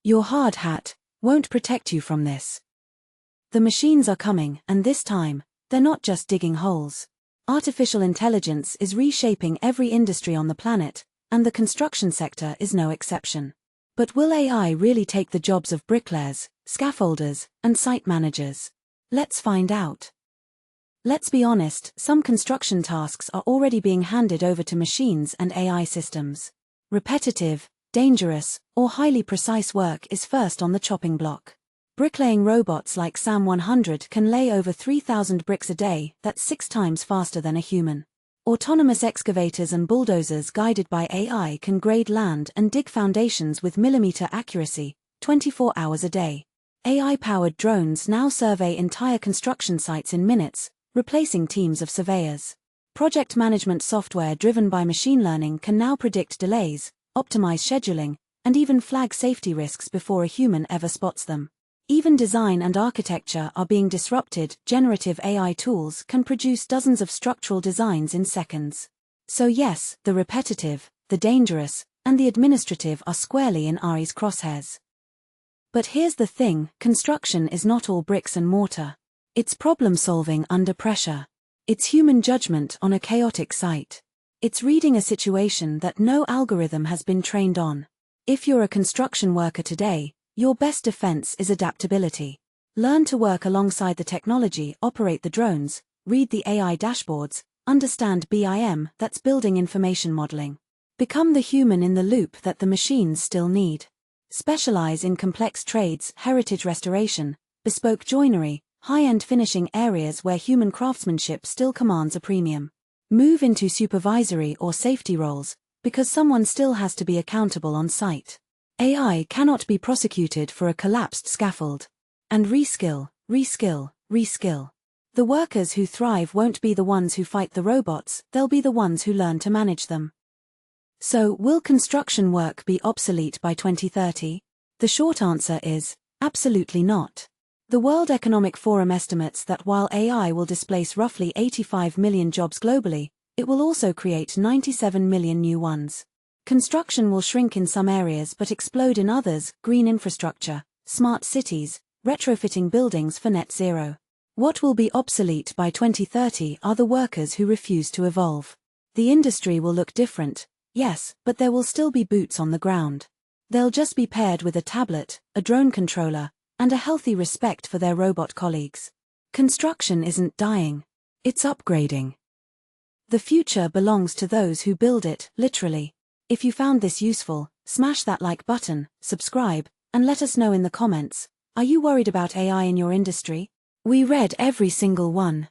Your hard hat won't protect you from this. The machines are coming, and this time, they're not just digging holes. Artificial intelligence is reshaping every industry on the planet, and the construction sector is no exception. But will AI really take the jobs of bricklayers, scaffolders, and site managers? Let's find out. Let's be honest, some construction tasks are already being handed over to machines and AI systems. Repetitive, dangerous, or highly precise work is first on the chopping block. Bricklaying robots like SAM 100 can lay over 3,000 bricks a day, that's 6 times faster than a human. Autonomous excavators and bulldozers guided by AI can grade land and dig foundations with millimeter accuracy, 24 hours a day. AI-powered drones now survey entire construction sites in minutes, replacing teams of surveyors. Project management software driven by machine learning can now predict delays, optimize scheduling, and even flag safety risks before a human ever spots them. Even design and architecture are being disrupted. Generative AI tools can produce dozens of structural designs in seconds. So yes, the repetitive, the dangerous, and the administrative are squarely in AI's crosshairs. But here's the thing, construction is not all bricks and mortar. It's problem-solving under pressure. It's human judgment on a chaotic site. It's reading a situation that no algorithm has been trained on. If you're a construction worker today, your best defense is adaptability. Learn to work alongside the technology, operate the drones, read the AI dashboards, understand BIM, that's building information modeling. Become the human in the loop that the machines still need. Specialize in complex trades, heritage restoration, bespoke joinery, high-end finishing areas where human craftsmanship still commands a premium. Move into supervisory or safety roles, because someone still has to be accountable on site. AI cannot be prosecuted for a collapsed scaffold. And reskill, reskill, reskill. The workers who thrive won't be the ones who fight the robots, they'll be the ones who learn to manage them. So, will construction work be obsolete by 2030? The short answer is, absolutely not. The World Economic Forum estimates that while AI will displace roughly 85 million jobs globally, it will also create 97 million new ones. Construction will shrink in some areas but explode in others: green infrastructure, smart cities, retrofitting buildings for net zero. What will be obsolete by 2030 are the workers who refuse to evolve. The industry will look different, yes, but there will still be boots on the ground. They'll just be paired with a tablet, a drone controller, and a healthy respect for their robot colleagues. Construction isn't dying. It's upgrading. The future belongs to those who build it, literally. If you found this useful, smash that like button, subscribe, and let us know in the comments. Are you worried about AI in your industry? We read every single one.